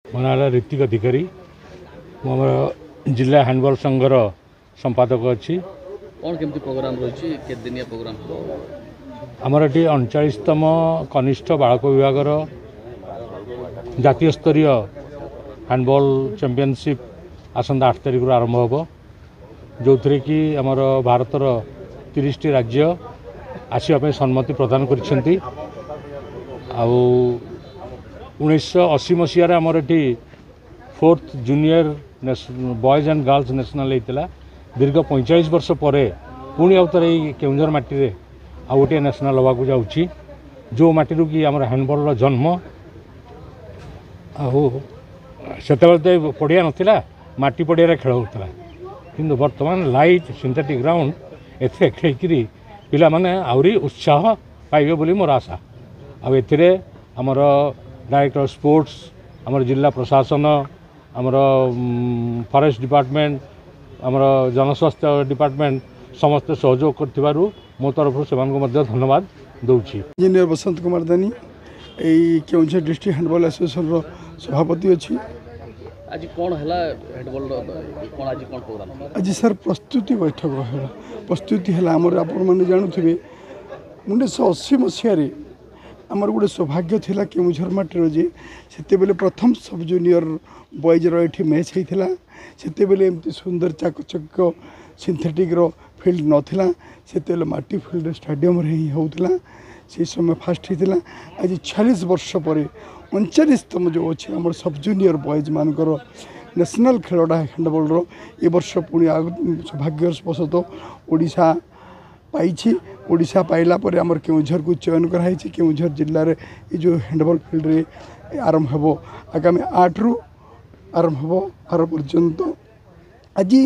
ମୋ ନାଁ ହେଲା ଋତିକ ଅଧିକାରୀ। ମୁଁ ଆମର ଜିଲ୍ଲା ହ୍ୟାଣ୍ଡବଲ୍ ସଂଘର ସମ୍ପାଦକ ଅଛି। କ'ଣ କେମିତି ପ୍ରୋଗ୍ରାମ ରହିଛି, କେତେ ଦିନିଆ ପ୍ରୋଗ୍ରାମ ହେବ? ଆମର ଏଠି 39ତମ କନିଷ୍ଠ ବାଳକ ବିଭାଗର ଜାତୀୟ ସ୍ତରୀୟ ହ୍ୟାଣ୍ଡବଲ୍ ଚାମ୍ପିଅନସିପ୍ ଆସନ୍ତା 8 ତାରିଖରୁ ଆରମ୍ଭ ହେବ, ଯେଉଁଥିରେ କି ଆମର ଭାରତର 30ଟି ରାଜ୍ୟ ଆସିବା ପାଇଁ ସମ୍ମତି ପ୍ରଦାନ କରିଛନ୍ତି। ଆଉ 1980 ମସିହାରେ ଆମର ଏଠି 4th junior boys and girls national ହେଇଥିଲା। ଦୀର୍ଘ 45 ବର୍ଷ ପରେ ପୁଣି ଆଉ ଥରେ ଏଇ କେଉଁଝର ମାଟିରେ ଆଉ ଗୋଟିଏ ନ୍ୟାସନାଲ୍ ହେବାକୁ ଯାଉଛି, ଯେଉଁ ମାଟିରୁ କି ଆମର ହ୍ୟାଣ୍ଡବଲ୍ର ଜନ୍ମ। ଆଉ ସେତେବେଳେ ତ ପଡ଼ିଆ ନଥିଲା, ମାଟି ପଡ଼ିଆରେ ଖେଳ ହେଉଥିଲା, କିନ୍ତୁ ବର୍ତ୍ତମାନ ଲାଇଟ୍ ସିନ୍ଥେଟିକ୍ ଗ୍ରାଉଣ୍ଡ ଏଥିରେ ଖେଳିକିରି ପିଲାମାନେ ଆହୁରି ଉତ୍ସାହ ପାଇବେ ବୋଲି ମୋର ଆଶା। ଆଉ ଏଥିରେ ଆମର ଡାଇରେକ୍ଟର ସ୍ପୋର୍ଟସ୍, ଆମର ଜିଲ୍ଲା ପ୍ରଶାସନ, ଆମର ଫରେଷ୍ଟ ଡିପାର୍ଟମେଣ୍ଟ, ଆମର ଜନସ୍ୱାସ୍ଥ୍ୟ ଡିପାର୍ଟମେଣ୍ଟ ସମସ୍ତେ ସହଯୋଗ କରିଥିବାରୁ ମୋ ତରଫରୁ ସେମାନଙ୍କୁ ମଧ୍ୟ ଧନ୍ୟବାଦ ଦେଉଛି। ଇଞ୍ଜିନିୟର ବସନ୍ତ କୁମାର ଦାନୀ, ଏଇ କେଉଁଝର ଡିଷ୍ଟ୍ରିକ୍ଟ ହ୍ୟାଣ୍ଡବଲ୍ ଆସୋସିଏସନର ସଭାପତି ଅଛି। ଆଜି କ'ଣ ହେଲା ହ୍ୟାଣ୍ଡବଲ୍ର କ'ଣ ଆଜି କ'ଣ ପ୍ରୋଗ୍ରାମ? ଆଜି ସାର୍ ପ୍ରସ୍ତୁତି ବୈଠକ ହେଲା। ପ୍ରସ୍ତୁତି ହେଲା ଆମର ଆପଣମାନେ ଜାଣୁଥିବେ 1980 ମସିହାରେ ଆମର ଗୋଟେ ସୌଭାଗ୍ୟ ଥିଲା କେଉଁଝର ମାଟିର ଯେ ସେତେବେଳେ ପ୍ରଥମ ସବ୍ ଜୁନିୟର ବଏଜ୍ର ଏଠି ମ୍ୟାଚ୍ ହେଇଥିଲା। ସେତେବେଳେ ଏମିତି ସୁନ୍ଦର ଚାକଚକ୍ୟ ସିନ୍ଥେଟିକ୍ର ଫିଲ୍ଡ ନଥିଲା, ସେତେବେଳେ ମାଟି ଫିଲ୍ଡ ଷ୍ଟାଡ଼ିୟମରେ ହିଁ ହେଉଥିଲା। ସେହି ସମୟ ଫାଷ୍ଟ ହେଇଥିଲା। ଆଜି 46 ବର୍ଷ ପରେ 39ତମ ଯେଉଁ ଅଛି ଆମର ସବ୍ ଜୁନିୟର ବଏଜ୍ ମାନଙ୍କର ନ୍ୟାସନାଲ୍ ଖେଳଟା ହ୍ୟାଣ୍ଡବଲ୍ର ଏ ବର୍ଷ ପୁଣି ସୌଭାଗ୍ୟବଶତଃ ଓଡ଼ିଶା ପାଇଛି। ଓଡ଼ିଶା ପାଇଲା ପରେ ଆମର କେଉଁଝରକୁ ଚୟନ କରାହେଇଛି। କେଉଁଝର ଜିଲ୍ଲାରେ ଏ ଯେଉଁ ହ୍ୟାଣ୍ଡବଲ୍ ଫିଲ୍ଡରେ ଆରମ୍ଭ ହେବ, ଆଗାମୀ 8ରୁ ଆରମ୍ଭ ହେବ 12 ପର୍ଯ୍ୟନ୍ତ। ଆଜି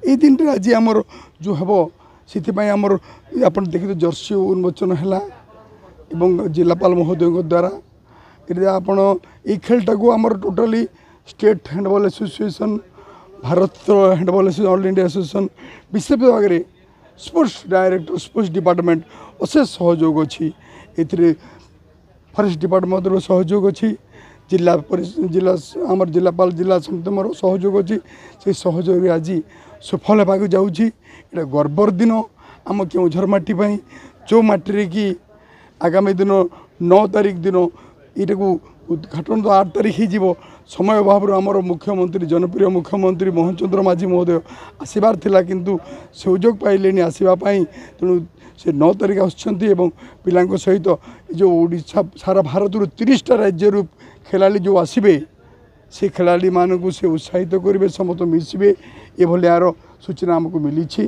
ଏଇ ଦିନରେ ଆଜି ଆମର ଯେଉଁ ହେବ, ସେଥିପାଇଁ ଆମର ଆପଣ ଦେଖିବେ ଜର୍ସି ଉନ୍ମୋଚନ ହେଲା ଏବଂ ଜିଲ୍ଲାପାଳ ମହୋଦୟଙ୍କ ଦ୍ୱାରା। ଏଠି ଆପଣ ଏଇ ଖେଳଟାକୁ ଆମର ଟୋଟାଲି ଷ୍ଟେଟ୍ ହ୍ୟାଣ୍ଡବଲ୍ ଆସୋସିଏସନ୍, ଭାରତର handball association, all India association, ବିଶେଷ ଭାବରେ ସ୍ପୋର୍ଟସ୍ ଡାଇରେକ୍ଟର, ସ୍ପୋର୍ଟସ୍ ଡିପାର୍ଟମେଣ୍ଟ ଅଶେଷ ସହଯୋଗ ଅଛି। ଏଥିରେ ଫରେଷ୍ଟ ଡିପାର୍ଟମେଣ୍ଟର ସହଯୋଗ ଅଛି, ଜିଲ୍ଲା ଆମର ଜିଲ୍ଲାପାଳ ଜିଲ୍ଲା ସମିତିର ସହଯୋଗ ଅଛି। ସେହି ସହଯୋଗରେ ଆଜି ସଫଳ ହେବାକୁ ଯାଉଛି। ଏଇଟା ଗର୍ବର ଦିନ ଆମ କେଉଁଝର ମାଟି ପାଇଁ, ଯେଉଁ ମାଟିରେ କି ଆଗାମୀ ଦିନ 9 ତାରିଖ ଦିନ ଏଇଟାକୁ ଉଦ୍ଘାଟନ ତ 8 ତାରିଖ ହେଇଯିବ। ସମୟ ଅଭାବରୁ ଆମର ମୁଖ୍ୟମନ୍ତ୍ରୀ, ଜନପ୍ରିୟ ମୁଖ୍ୟମନ୍ତ୍ରୀ ମୋହନ ଚନ୍ଦ୍ର ମାଝୀ ମହୋଦୟ ଆସିବାର ଥିଲା, କିନ୍ତୁ ସୁଯୋଗ ପାଇଲେନି ଆସିବା ପାଇଁ। ତେଣୁ ସେ 9 ତାରିଖ ଆସୁଛନ୍ତି ଏବଂ ପିଲାଙ୍କ ସହିତ ଏ ଯେଉଁ ଓଡ଼ିଶା ସାରା ଭାରତରୁ 30ଟା ରାଜ୍ୟରୁ ଖେଳାଳି ଯେଉଁ ଆସିବେ, ସେ ଖେଳାଳିମାନଙ୍କୁ ସେ ଉତ୍ସାହିତ କରିବେ, ସମସ୍ତେ ମିଶିବେ, ଏଭଳି ଏହାର ସୂଚନା ଆମକୁ ମିଳିଛି।